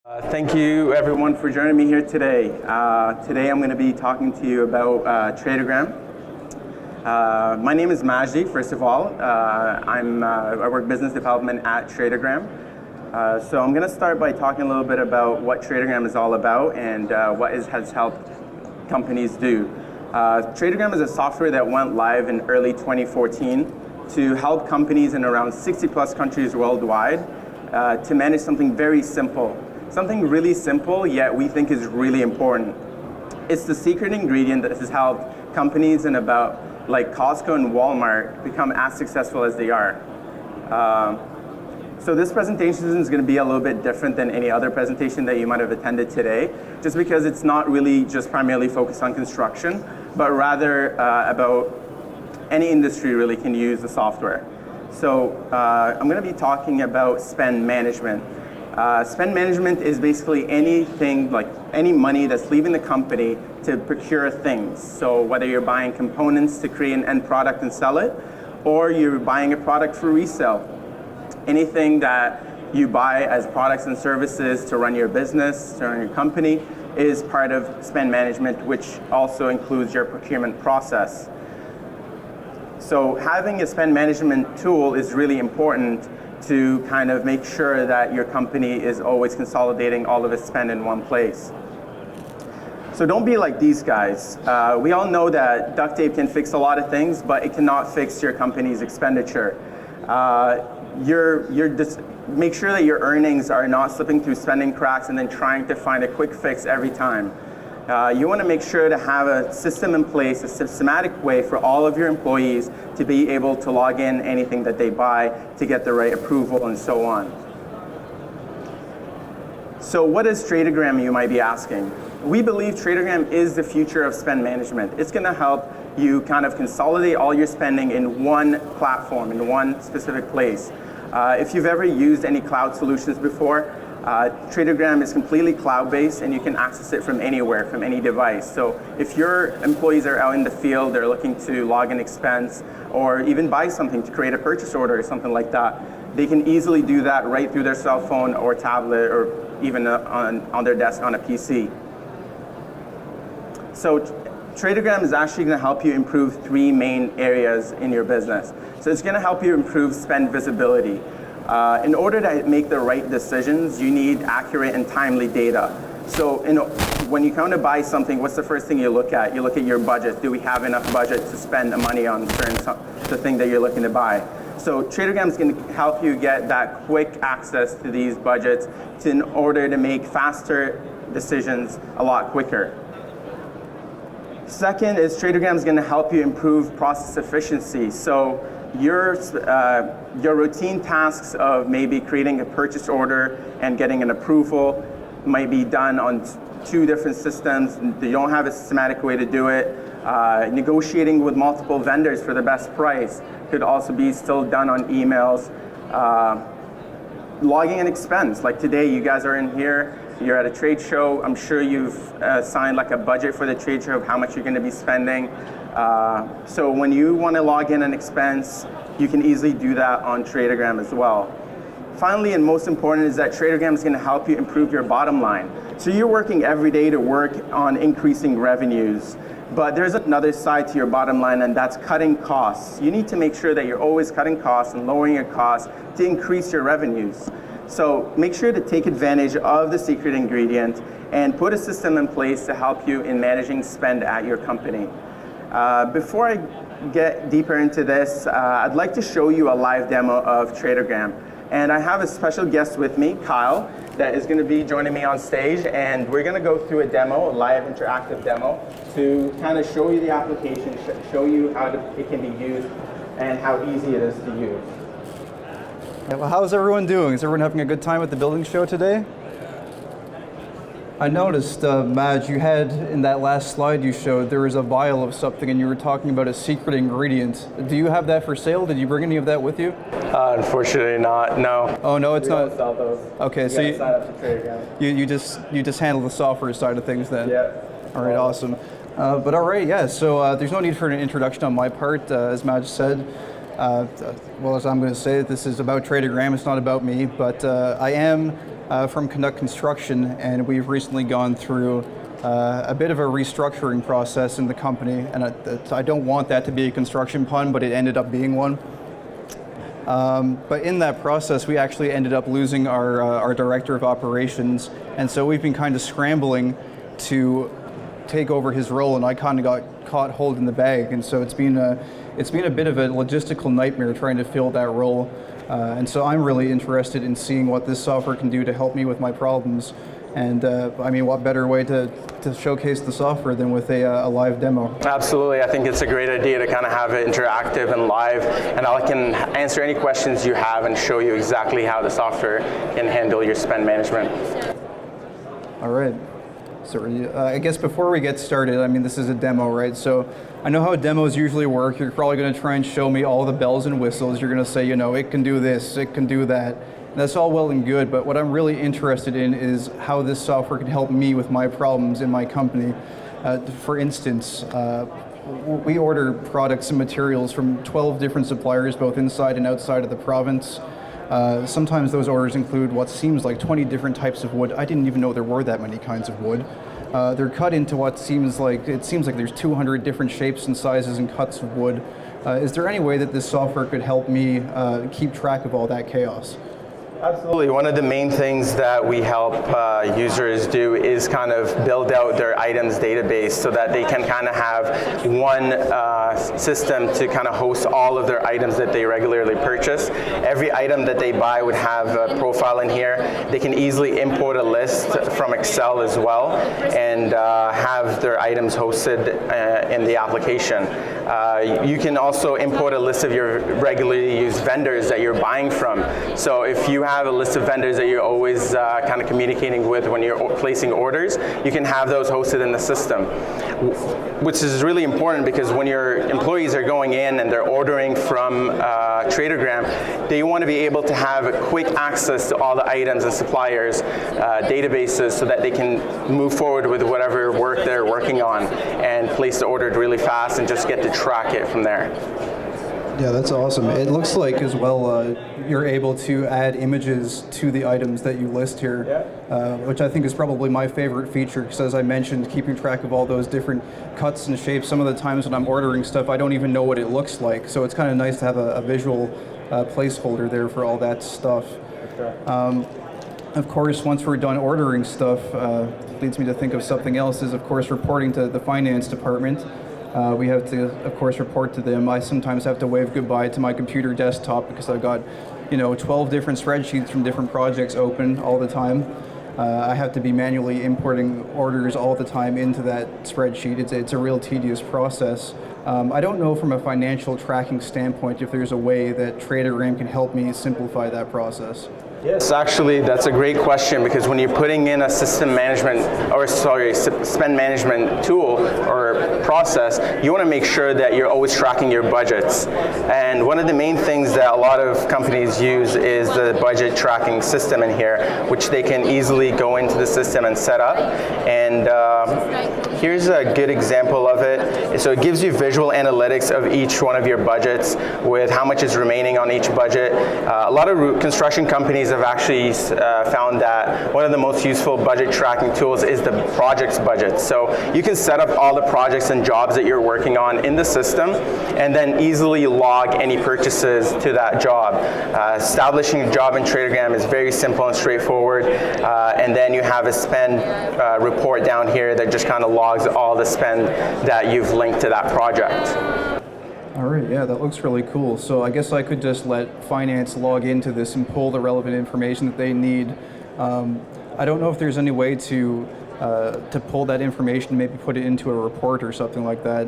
Thank you everyone for joining me here today. Today I'm going to be talking to you about Tradogram. My name is Majdi, first of all. I work business development at Tradogram. So I'm going to start by talking a little bit about what Tradogram is all about and what it has helped companies do. Tradogram is a software that went live in early 2014 to help companies in around 60 plus countries worldwide to manage something very simple. Something really simple, yet we think is really important. It's the secret ingredient that has helped companies in about like Costco and Walmart become as successful as they are. So this presentation is going to be a little bit different than any other presentation that you might have attended today, just because it's not really just primarily focused on construction, but rather about any industry really can use the software. So I'm going to be talking about spend management. Spend management is basically anything, like any money that's leaving the company to procure things. So whether you're buying components to create an end product and sell it, or you're buying a product for resale. Anything that you buy as products and services to run your business, to run your company, is part of spend management, which also includes your procurement process. So having a spend management tool is really important to kind of make sure that your company is always consolidating all of its spend in one place. So don't be like these guys. We all know that duct tape can fix a lot of things, but it cannot fix your company's expenditure. Make sure that your earnings are not slipping through spending cracks and then trying to find a quick fix every time. You want to make sure to have a system in place, a systematic way for all of your employees to be able to log in anything that they buy to get the right approval and so on. So what is Tradogram, you might be asking? We believe Tradogram is the future of spend management. It's going to help you kind of consolidate all your spending in one platform, in one specific place. If you've ever used any cloud solutions before, Tradogram is completely cloud-based and you can access it from anywhere, from any device. So if your employees are out in the field, they're looking to log an expense or even buy something to create a purchase order or something like that, they can easily do that right through their cell phone or tablet or even on their desk on a PC. So Tradogram is actually going to help you improve three main areas in your business. So it's going to help you improve spend visibility. In order to make the right decisions, you need accurate and timely data. So when you come to buy something, what's the first thing you look at? You look at your budget. Do we have enough budget to spend the money on the thing that you're looking to buy? So Tradogram is going to help you get that quick access to these budgets in order to make faster decisions a lot quicker. Second is Tradogram is going to help you improve process efficiency. So your routine tasks of maybe creating a purchase order and getting an approval might be done on two different systems. You don't have a systematic way to do it. Negotiating with multiple vendors for the best price could also be still done on emails. Logging an expense, like today you guys are in here, you're at a trade show, I'm sure you've signed like a budget for the trade show of how much you're going to be spending. So when you want to log in an expense, you can easily do that on Tradogram as well. Finally, and most important, is that Tradogram is going to help you improve your bottom line. So you're working every day to work on increasing revenues, but there's another side to your bottom line, and that's cutting costs. You need to make sure that you're always cutting costs and lowering your costs to increase your revenues. So make sure to take advantage of the secret ingredient and put a system in place to help you in managing spend at your company. Before I get deeper into this, I'd like to show you a live demo of Tradogram. And I have a special guest with me, Kyle, that is going to be joining me on stage, and we're going to go through a demo, a live interactive demo, to kind of show you the application, show you how it can be used, and how easy it is to use. Yeah, well, how's everyone doing? Is everyone having a good time at the building show today? I noticed, Madge, you had in that last slide you showed, there was a vial of something and you were talking about a secret ingredient. Do you have that for sale? Did you bring any of that with you? Unfortunately not, no. Oh no, it's not? We don't sell those. Okay, so sign up to Tradogram. you just handle the software side of things then? Yeah. All right, awesome. But all right, yeah, so there's no need for an introduction on my part, as Madge said. Well, as I'm going to say, this is about Tradogram, it's not about me, but I am from Conduct Construction, and we've recently gone through a bit of a restructuring process in the company, and I don't want that to be a construction pun, but it ended up being one. But in that process, we actually ended up losing our director of operations, and so we've been kind of scrambling to take over his role, and I kind of got caught holding the bag, and so it's been a bit of a logistical nightmare trying to fill that role. And so I'm really interested in seeing what this software can do to help me with my problems. And I mean, what better way to showcase the software than with a live demo? Absolutely, I think it's a great idea to kind of have it interactive and live, and I can answer any questions you have and show you exactly how the software can handle your spend management. All right. So I guess before we get started, I mean, this is a demo, right? So I know how demos usually work. You're probably going to try and show me all the bells and whistles. You're going to say, you know, it can do this, it can do that. And that's all well and good, but what I'm really interested in is how this software can help me with my problems in my company. For instance, we order products and materials from 12 different suppliers, both inside and outside of the province. Sometimes those orders include what seems like 20 different types of wood. I didn't even know there were that many kinds of wood. They're cut into what seems like there's 200 different shapes and sizes and cuts of wood. Is there any way that this software could help me keep track of all that chaos? Absolutely. One of the main things that we help users do is kind of build out their items database so that they can kind of have one system to kind of host all of their items that they regularly purchase. Every item that they buy would have a profile in here. They can easily import a list from Excel as well and have their items hosted in the application. You can also import a list of your regularly used vendors that you're buying from. So if you have a list of vendors that you're always kind of communicating with when you're placing orders, you can have those hosted in the system, which is really important because when your employees are going in and they're ordering from Tradogram, they want to be able to have quick access to all the items and suppliers databases so that they can move forward with whatever work they're working on and place the order really fast and just get to track it from there. Yeah, that's awesome. It looks like as well you're able to add images to the items that you list here, which I think is probably my favorite feature because as I mentioned, keeping track of all those different cuts and shapes, some of the times when I'm ordering stuff, I don't even know what it looks like. So it's kind of nice to have a visual placeholder there for all that stuff. Of course, once we're done ordering stuff, leads me to think of something else is, of course, reporting to the finance department. We have to, of course, report to them. I sometimes have to wave goodbye to my computer desktop because I've got, 12 different spreadsheets from different projects open all the time. I have to be manually importing orders all the time into that spreadsheet. It's a real tedious process. I don't know from a financial tracking standpoint if there's a way that Tradogram can help me simplify that process. Yes, actually, that's a great question because when you're putting in a spend management tool or process, you want to make sure that you're always tracking your budgets. And one of the main things that a lot of companies use is the budget tracking system in here, which they can easily go into the system and set up. And here's a good example of it. So it gives you visual analytics of each one of your budgets with how much is remaining on each budget. A lot of construction companies have actually found that one of the most useful budget tracking tools is the project's budget. So you can set up all the projects and jobs that you're working on in the system and then easily log any purchases to that job. Establishing a job in Tradogram is very simple and straightforward, and then you have a spend report down here that just kind of logs all the spend that you've linked to that project. All right, yeah, that looks really cool. So I guess I could just let finance log into this and pull the relevant information that they need. I don't know if there's any way to pull that information and maybe put it into a report or something like that,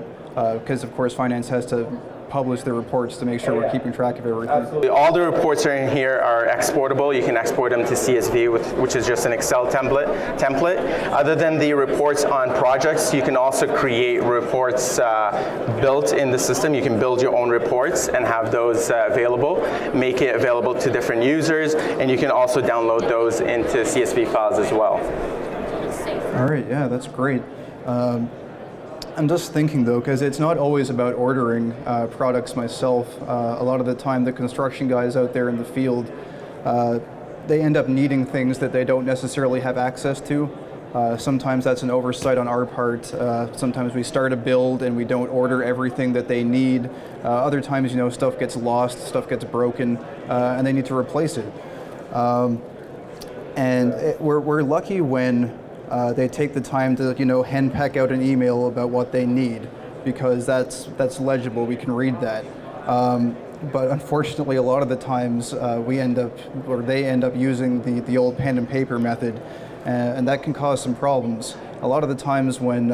because of course finance has to publish the reports to make sure we're keeping track of everything. Absolutely. All the reports are in here are exportable. You can export them to CSV, which is just an Excel template. Other than the reports on projects, you can also create reports built in the system. You can build your own reports and have those available, make it available to different users, and you can also download those into CSV files as well. All right, yeah, that's great. I'm just thinking though, because it's not always about ordering products myself. A lot of the time the construction guys out there in the field, they end up needing things that they don't necessarily have access to. Sometimes that's an oversight on our part. Sometimes we start a build and we don't order everything that they need. Other times, stuff gets lost, stuff gets broken, and they need to replace it. We're lucky when they take the time to, henpeck out an email about what they need, because that's legible. We can read that. But unfortunately, a lot of the times they end up using the old pen and paper method, and that can cause some problems. A lot of the times when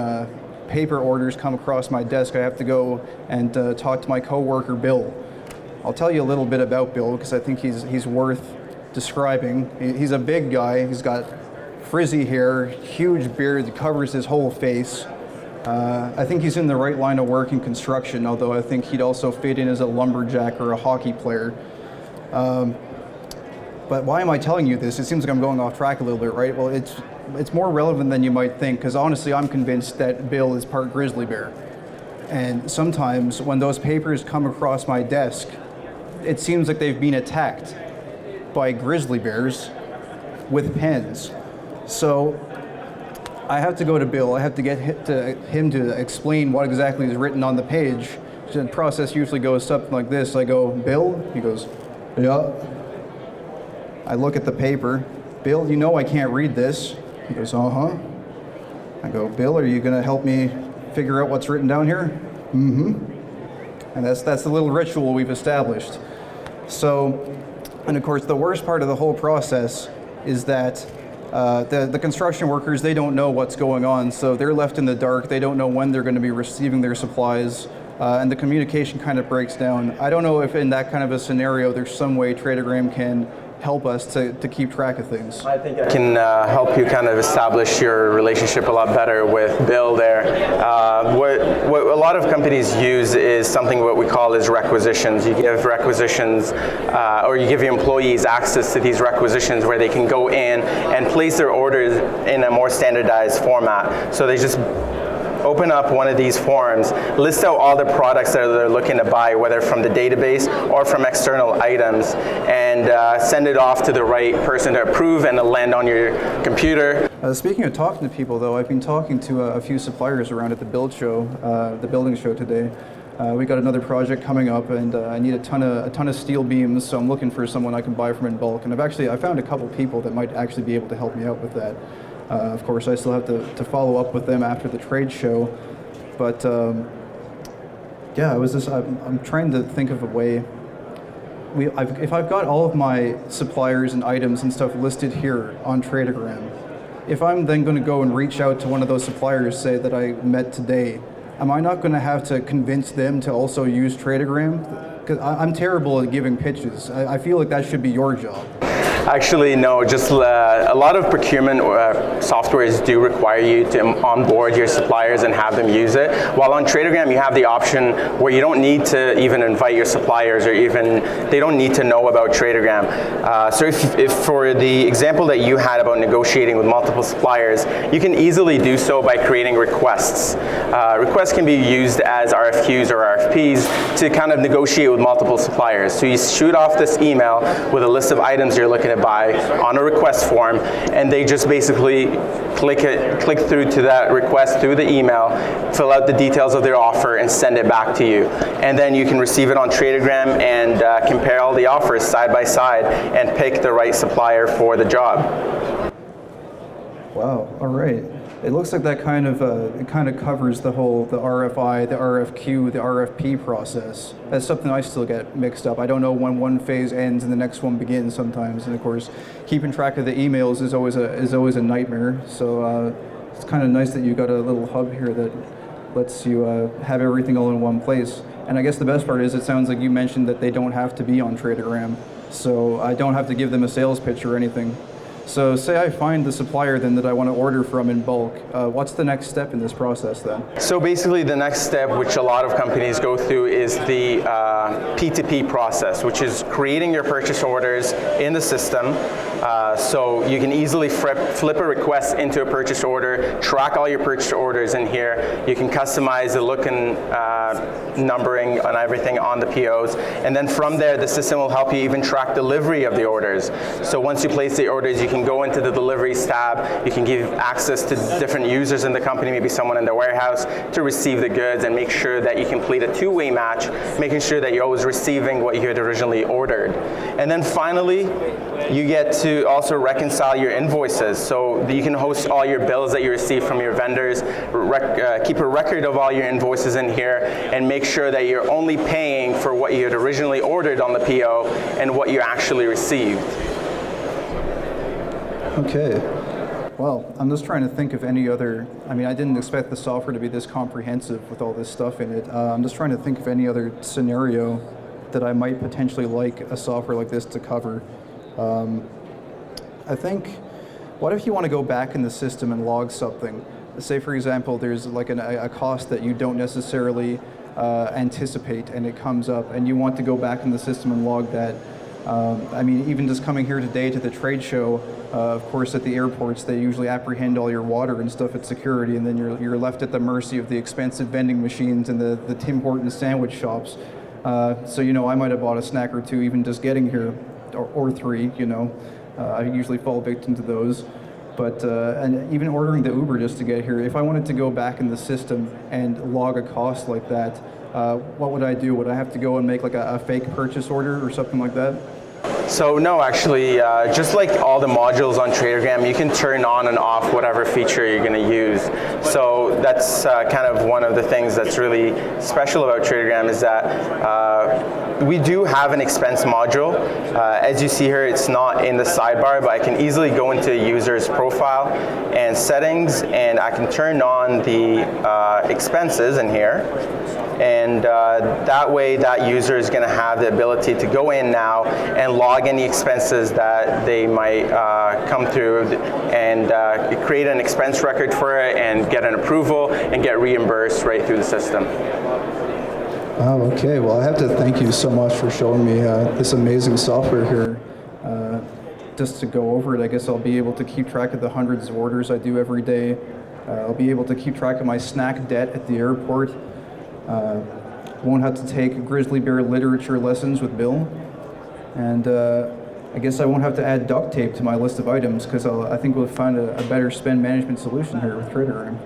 paper orders come across my desk, I have to go and talk to my coworker Bill. I'll tell you a little bit about Bill because I think he's worth describing. He's a big guy. He's got frizzy hair, huge beard that covers his whole face. I think he's in the right line of work in construction, although I think he'd also fit in as a lumberjack or a hockey player. But why am I telling you this? It seems like I'm going off track a little bit, right? Well, it's more relevant than you might think, because honestly, I'm convinced that Bill is part grizzly bear. And sometimes when those papers come across my desk, it seems like they've been attacked by grizzly bears with pens. So I have to go to Bill. I have to get him to explain what exactly is written on the page. The process usually goes something like this. I go, Bill? He goes, yeah. I look at the paper. Bill, I can't read this. He goes, uh-huh. I go, Bill, are you going to help me figure out what's written down here? Mm-hmm. And that's the little ritual we've established. So, and of course, the worst part of the whole process is that the construction workers, they don't know what's going on, so they're left in the dark. They don't know when they're going to be receiving their supplies, and the communication kind of breaks down. I don't know if in that kind of a scenario there's some way Tradogram can help us to keep track of things. I think I can help you kind of establish your relationship a lot better with Bill there. What a lot of companies use is something what we call is requisitions. You give requisitions, or you give your employees access to these requisitions where they can go in and place their orders in a more standardized format. So they just open up one of these forms, list out all the products that they're looking to buy, whether from the database or from external items, and send it off to the right person to approve, and it'll land on your computer. Speaking of talking to people, though, I've been talking to a few suppliers around at the building show today. We got another project coming up, and I need a ton of steel beams, so I'm looking for someone I can buy from in bulk. And I found a couple people that might actually be able to help me out with that. Of course, I still have to follow up with them after the trade show, but yeah, I'm trying to think of a way. If I've got all of my suppliers and items and stuff listed here on Tradogram, if I'm then going to go and reach out to one of those suppliers, say that I met today, am I not going to have to convince them to also use Tradogram? Because I'm terrible at giving pitches. I feel like that should be your job. Actually, no, just a lot of procurement softwares do require you to onboard your suppliers and have them use it. While on Tradogram, you have the option where you don't need to even invite your suppliers, or even they don't need to know about Tradogram. So if for the example that you had about negotiating with multiple suppliers, you can easily do so by creating requests. Requests can be used as RFQs or RFPs to kind of negotiate with multiple suppliers. So you shoot off this email with a list of items you're looking to buy on a request form, and they just basically click through to that request through the email, fill out the details of their offer, and send it back to you. And then you can receive it on Tradogram and compare all the offers side by side and pick the right supplier for the job. Wow, all right. It looks like that kind of covers the RFI, the RFQ, the RFP process. That's something I still get mixed up. I don't know when one phase ends and the next one begins sometimes. And of course, keeping track of the emails is always a nightmare. So it's kind of nice that you got a little hub here that lets you have everything all in one place. And I guess the best part is, it sounds like you mentioned that they don't have to be on Tradogram, so I don't have to give them a sales pitch or anything. So say I find the supplier then that I want to order from in bulk. What's the next step in this process then? So basically the next step, which a lot of companies go through, is the P2P process, which is creating your purchase orders in the system. So you can easily flip a request into a purchase order, track all your purchase orders in here. You can customize the look and numbering and everything on the POs. And then from there, the system will help you even track delivery of the orders. So once you place the orders, you can go into the deliveries tab. You can give access to different users in the company, maybe someone in the warehouse, to receive the goods and make sure that you complete a two-way match, making sure that you're always receiving what you had originally ordered. And then finally, you get to also reconcile your invoices. So you can host all your bills that you receive from your vendors, keep a record of all your invoices in here, and make sure that you're only paying for what you had originally ordered on the PO and what you actually received. Okay. Well, I'm just trying to think of any other, I mean, I didn't expect the software to be this comprehensive with all this stuff in it. I'm just trying to think of any other scenario that I might potentially like a software like this to cover. I think, what if you want to go back in the system and log something? Say, for example, there's like a cost that you don't necessarily anticipate and it comes up and you want to go back in the system and log that. I mean, even just coming here today to the trade show, of course at the airports they usually apprehend all your water and stuff at security, and then you're left at the mercy of the expensive vending machines and the Tim Hortons sandwich shops. So, you know, I might have bought a snack or two even just getting here, or three, you know. I usually fall victim to those. But and even ordering the Uber just to get here, if I wanted to go back in the system and log a cost like that, what would I do? Would I have to go and make like a fake purchase order or something like that? So no, actually, just like all the modules on Tradogram, you can turn on and off whatever feature you're going to use. So that's kind of one of the things that's really special about Tradogram, is that we do have an expense module. As you see here, it's not in the sidebar, but I can easily go into a user's profile and settings, and I can turn on the expenses in here. And that way that user is going to have the ability to go in now and log any expenses that they might come through and create an expense record for it and get an approval and get reimbursed right through the system. Oh, okay. Well, I have to thank you so much for showing me this amazing software here. Just to go over it, I guess I'll be able to keep track of the hundreds of orders I do every day. I'll be able to keep track of my snack debt at the airport. Won't have to take grizzly bear literature lessons with Bill, and I guess I won't have to add duct tape to my list of items, because I think we'll find a better spend management solution here with Tradogram.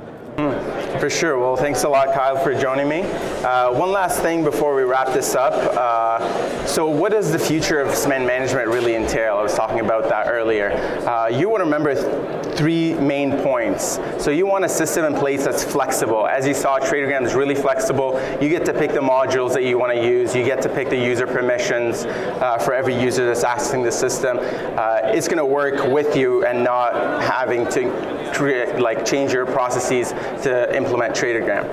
For sure. Well, thanks a lot, Kyle, for joining me. One last thing before we wrap this up. So what does the future of spend management really entail? I was talking about that earlier. You want to remember three main points. So you want a system in place that's flexible. As you saw, Tradogram is really flexible. You get to pick the modules that you want to use. You get to pick the user permissions for every user that's accessing the system. It's going to work with you and not having to change your processes to implement Tradogram.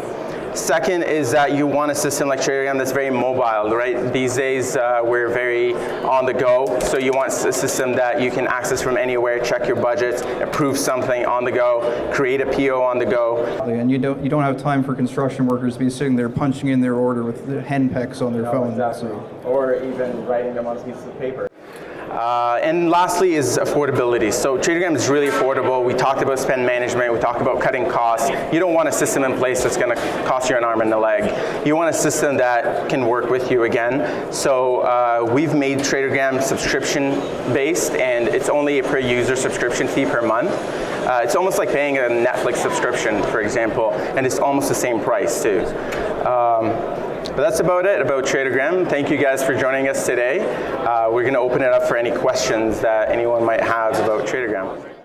Second is that you want a system like Tradogram that's very mobile, right? These days we're very on the go, so you want a system that you can access from anywhere, check your budgets, approve something on the go, create a PO on the go. And you don't have time for construction workers to be sitting there punching in their order with the henpecks on their phone. Exactly. Or even writing them on pieces of paper. And lastly is affordability. So Tradogram is really affordable. We talked about spend management. We talked about cutting costs. You don't want a system in place that's going to cost you an arm and a leg. You want a system that can work with you again. So we've made Tradogram subscription based, and it's only a per user subscription fee per month. It's almost like paying a Netflix subscription, for example, and it's almost the same price too. But that's about it about Tradogram. Thank you guys for joining us today. We're going to open it up for any questions that anyone might have about Tradogram.